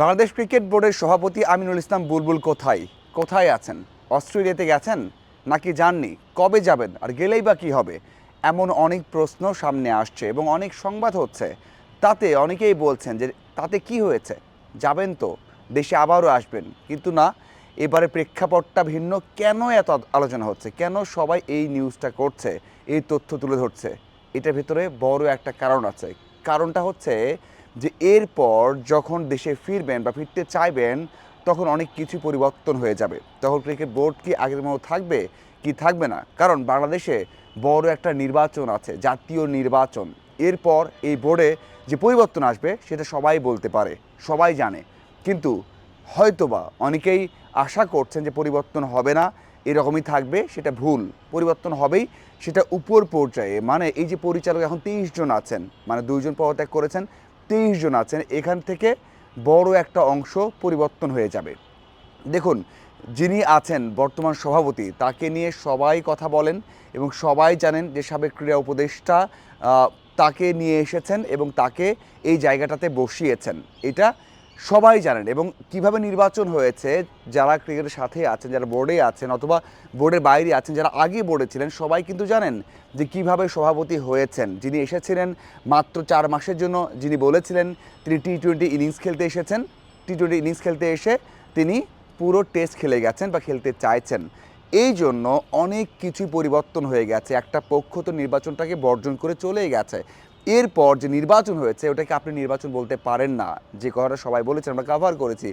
Bangladesh cricket বোর্ডের সভাপতি আমিনুল ইসলাম বুলবুল কোথায় আছেন? অস্ট্রেলিয়াতে গেছেন নাকি যাননি? কবে যাবেন? আর গেলেই বা কী হবে? এমন অনেক প্রশ্ন সামনে আসছে এবং অনেক সংবাদ হচ্ছে। তাতে অনেকেই বলছেন যে তাতে কি হয়েছে, যাবেন তো, দেশে আবারও আসবেন। কিন্তু না, এবারে প্রেক্ষাপটটা ভিন্ন। কেন এত আলোচনা হচ্ছে, কেন সবাই এই নিউজটা করছে, এই তথ্য তুলে ধরছে? এটার ভেতরে বড় একটা কারণ আছে। কারণটা হচ্ছে যে এরপর যখন দেশে ফিরবেন বা ফিরতে চাইবেন, তখন অনেক কিছু পরিবর্তন হয়ে যাবে। তখন ক্রিকেট বোর্ড কি আগের মতো থাকবে কি থাকবে না? কারণ বাংলাদেশে বড় একটা নির্বাচন আছে, জাতীয় নির্বাচন। এরপর এই বোর্ডে যে পরিবর্তন আসবে সেটা সবাই বলতে পারে, সবাই জানে। কিন্তু হয়তোবা অনেকেই আশা করছেন যে পরিবর্তন হবে না, এরকমই থাকবে। সেটা ভুল। পরিবর্তন হবেই, সেটা উপর পর্যায়ে। মানে এই যে পরিচালক এখন 23 জন আছেন, মানে 2 জন পদত্যাগ করেছেন, 23 জন আছেন, এখান থেকে বড় একটা অংশ পরিবর্তন হয়ে যাবে। দেখুন, যিনি আছেন বর্তমান সভাপতি, তাকে নিয়ে সবাই কথা বলেন এবং সবাই জানেন যে সাবেক ক্রীড়া উপদেষ্টা তাকে নিয়ে এসেছেন এবং তাকে এই জায়গাটাতে বসিয়েছেন। এটা সবাই জানেন। এবং কিভাবে নির্বাচন হয়েছে, যারা ক্রিকেটের সাথে আছেন, যারা বোর্ডে আছেন অথবা বোর্ডের বাইরে আছেন, যারা আগে বোর্ডে ছিলেন, সবাই কিন্তু জানেন যে কিভাবে সভাপতি হয়েছেন। যিনি এসেছিলেন মাত্র 4 মাসের জন্য, যিনি বলেছিলেন তিনি টি-20 ইনিংস খেলতে এসেছেন, টি-20 ইনিংস খেলতে এসে তিনি পুরো টেস্ট খেলে গেছেন বা খেলতে চাইছেন। এই জন্য অনেক কিছুই পরিবর্তন হয়ে গেছে। একটা পক্ষ তো নির্বাচনটাকে বর্জন করে চলেই গেছে। এরপর যে নির্বাচন হয়েছে ওটাকে আপনি নির্বাচন বলতে পারেন না। যে কথাটা সবাই বলেছেন, আমরা কভার করেছি।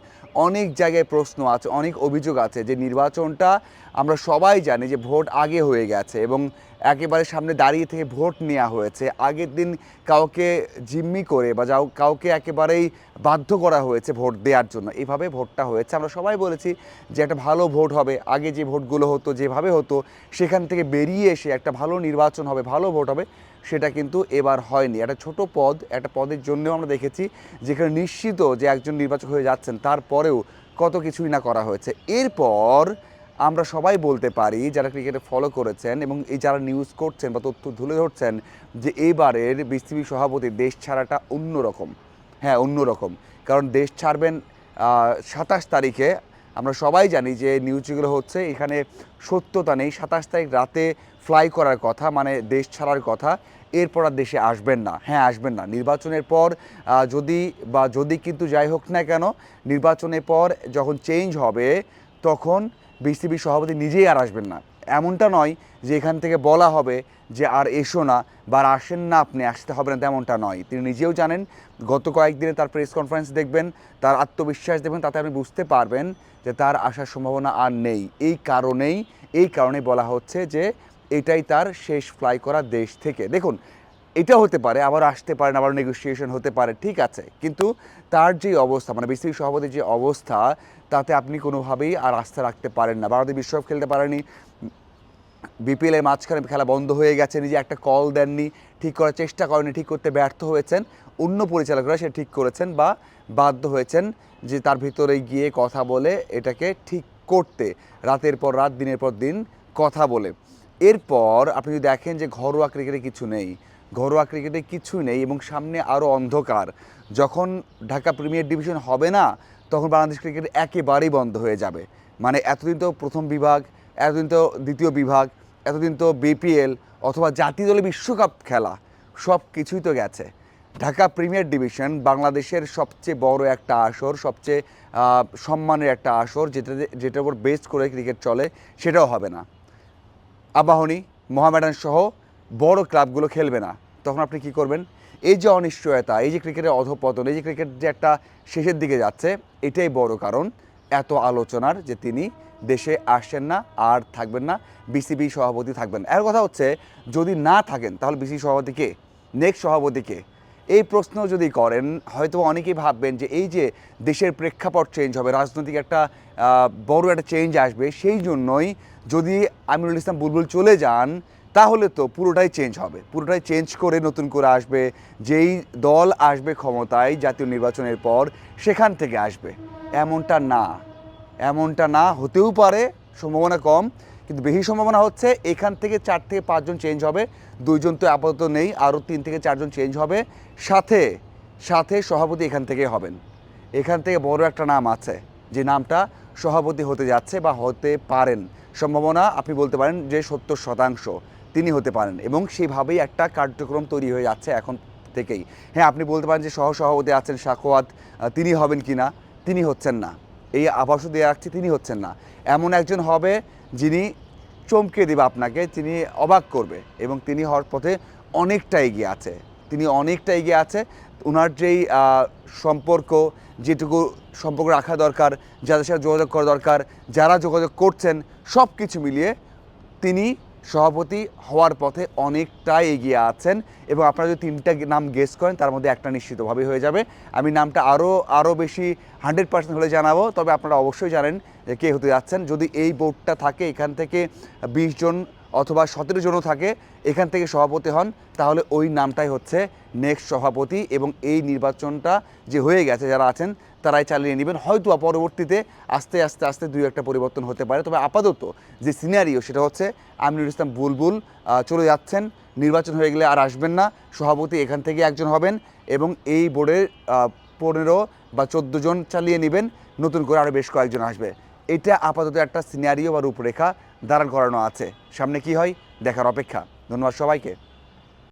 অনেক জায়গায় প্রশ্ন আছে, অনেক অভিযোগ আছে যে নির্বাচনটা, আমরা সবাই জানি যে ভোট আগে হয়ে গেছে এবং একেবারে সামনে দাঁড়িয়ে থেকে ভোট নেওয়া হয়েছে। আগের দিন কাউকে জিম্মি করে বা কাউকে একেবারেই বাধ্য করা হয়েছে ভোট দেওয়ার জন্য। এইভাবে ভোটটা হয়েছে। আমরা সবাই বলেছি যে একটা ভালো ভোট হবে। আগে যে ভোটগুলো হতো, যেভাবে হতো, সেখান থেকে বেরিয়ে এসে একটা ভালো নির্বাচন হবে, ভালো ভোট হবে। সেটা কিন্তু এবার হয়নি। একটা ছোট পদ, একটা পদের জন্যও আমরা দেখেছি যেখানে নিশ্চিত যে একজন নির্বাচক হয়ে যাচ্ছেন, তারপরেও কত কিছুই না করা হয়েছে। এরপর আমরা সবাই বলতে পারি, যারা ক্রিকেটে ফলো করেছেন এবং এই যারা নিউজ করছেন বা তথ্য তুলে ধরছেন, যে এইবারের বিসিবি সভাপতি দেশ ছাড়াটা অন্যরকম। হ্যাঁ, অন্যরকম। কারণ দেশ ছাড়বেন 27 তারিখে। আমরা সবাই জানি যে নিউজ যেগুলো হচ্ছে এখানে সত্যতা নেই। 27 তারিখ রাতে ফ্লাই করার কথা, মানে দেশ ছাড়ার কথা। এরপর আর দেশে আসবেন না। হ্যাঁ, আসবেন না। নির্বাচনের পর যদি কিন্তু যাই হোক না কেন, নির্বাচনের পর যখন চেঞ্জ হবে, তখন বিসিবি সভাপতি নিজেই আর আসবেন না। এমনটা নয় যে এখান থেকে বলা হবে যে আর এসো না বা আর আসেন না, আপনি আসতে হবে না, তেমনটা নয়। তিনি নিজেও জানেন। গত কয়েকদিনে তার প্রেস কনফারেন্স দেখবেন, তার আত্মবিশ্বাস দেখবেন, তাতে আপনি বুঝতে পারবেন যে তার আসার সম্ভাবনা আর নেই। এই কারণেই বলা হচ্ছে যে এটাই তার শেষ ফ্লাই করা দেশ থেকে। দেখুন, এটা হতে পারে, আবার আসতে পারেন, আবার নেগোসিয়েশন হতে পারে, ঠিক আছে। কিন্তু তার যে অবস্থা, মানে বিসিবি সভাপতির যে অবস্থা, তাতে আপনি কোনোভাবেই আর আস্থা রাখতে পারেন না। বাংলাদেশ বিশ্বকাপ খেলতে পারেনি, বিপিএলের মাঝখানে খেলা বন্ধ হয়ে গেছে, নিজে একটা কল দেননি, ঠিক করার চেষ্টা করেনি, ঠিক করতে ব্যর্থ হয়েছেন। অন্য পরিচালকরা সে ঠিক করেছেন বা বাধ্য হয়েছেন যে তার ভিতরে গিয়ে কথা বলে এটাকে ঠিক করতে, রাতের পর রাত, দিনের পর দিন কথা বলে। এরপর আপনি যদি দেখেন যে ঘরোয়া ক্রিকেটে কিছু নেই, ঘরোয়া ক্রিকেটে কিছু নেই এবং সামনে আরও অন্ধকার। যখন ঢাকা প্রিমিয়ার ডিভিশন হবে না, তখন বাংলাদেশ ক্রিকেট একেবারেই বন্ধ হয়ে যাবে। মানে এতদিন তো প্রথম বিভাগ, এতদিন তো দ্বিতীয় বিভাগ, এতদিন তো বিপিএল অথবা জাতীয় দলে বিশ্বকাপ খেলা, সব কিছুই তো গেছে। ঢাকা প্রিমিয়ার ডিভিশন বাংলাদেশের সবচেয়ে বড় একটা আসর, সবচেয়ে সম্মানের একটা আসর, যেটার উপর বেস করে ক্রিকেট চলে, সেটাও হবে না। আবাহনী, মোহামেডান সহ বড় ক্লাবগুলো খেলবে না। তখন আপনি কি করবেন? এই যে অনিশ্চয়তা, এই যে ক্রিকেটের অধঃপতন, এই যে ক্রিকেট যে একটা শেষের দিকে যাচ্ছে, এটাই বড় কারণ এত আলোচনার যে তিনি দেশে আসছেন না, আর থাকবেন না, বিসিবি সভাপতি থাকবেন। এর কথা হচ্ছে, যদি না থাকেন তাহলে বিসিবি সভাপতি কে? নেক্সট সভাপতি কে? এই প্রশ্ন যদি করেন, হয়তো অনেকেই ভাববেন যে এই যে দেশের প্রেক্ষাপট চেঞ্জ হবে, রাজনৈতিক একটা বড় একটা চেঞ্জ আসবে, সেই জন্যই যদি আমিনুল ইসলাম বুলবুল চলে যান, তাহলে তো পুরোটাই চেঞ্জ হবে। পুরোটাই চেঞ্জ করে নতুন করে আসবে। যেই দল আসবে ক্ষমতায় জাতীয় নির্বাচনের পর, সেখান থেকে আসবে। এমনটা না, এমনটা না। হতেও পারে, সম্ভাবনা কম, কিন্তু বেশি সম্ভাবনা হচ্ছে এখান থেকে 4 থেকে 5 জন চেঞ্জ হবে। 2 জন তো আপাতত নেই, আরও 3 থেকে 4 জন চেঞ্জ হবে। সাথে সাথে সভাপতি এখান থেকে হবেন। এখান থেকে বড় একটা নাম আছে, যে নামটা সভাপতি হতে যাচ্ছে বা হতে পারেন। সম্ভাবনা আপনি বলতে পারেন যে 70% তিনি হতে পারেন, এবং সেইভাবেই একটা কার্যক্রম তৈরি হয়ে যাচ্ছে এখন থেকেই। হ্যাঁ, আপনি বলতে পারেন যে সহসভাপতি আছেন সাখাওয়াত, তিনি হবেন কি না? তিনি হচ্ছেন না। এই আভাসও দিয়ে রাখছি, তিনি হচ্ছেন না। এমন একজন হবে যিনি চমকে দেবে আপনাকে, তিনি অবাক করবে, এবং তিনি হওয়ার পথে অনেকটা এগিয়ে আছে। তিনি অনেকটা এগিয়ে আছে। ওনার যেই সম্পর্ক, যেটুকু সম্পর্ক রাখা দরকার, যাদের সাথে যোগাযোগ করা দরকার, যারা যোগাযোগ করছেন, সব কিছু মিলিয়ে তিনি সভাপতি হওয়ার পথে অনেকটাই এগিয়ে আছেন। এবং আপনারা যদি 3টা নাম গেস করেন, তার মধ্যে একটা নিশ্চিতভাবেই হয়ে যাবে। আমি নামটা আরও বেশি 100% হলে জানাবো, তবে আপনারা অবশ্যই জানেন যে কে হতে যাচ্ছেন। যদি এই বোর্ডটা থাকে, এখান থেকে 20 জন অথবা 17 জনও থাকে, এখান থেকে সভাপতি হন, তাহলে ওই নামটাই হচ্ছে নেক্সট সভাপতি। এবং এই নির্বাচনটা যে হয়ে গেছে, যারা আছেন তারাই চালিয়ে নেবেন। হয়তো পরবর্তীতে আস্তে আস্তে আস্তে 2-1টা পরিবর্তন হতে পারে, তবে আপাতত যে সিনারিও সেটা হচ্ছে আমিনুল ইসলাম বুলবুল চলে যাচ্ছেন। নির্বাচন হয়ে গেলে আর আসবেন না। সভাপতি এখান থেকে একজন হবেন, এবং এই বোর্ডের 15 বা 14 জন চালিয়ে নেবেন, নতুন করে আরও বেশ কয়েকজন আসবে। এটা আপাতত একটা সিনারিও বা রূপরেখা দাঁড়ান করানো আছে। সামনে কি হয় দেখার অপেক্ষা। ধন্যবাদ সবাইকে।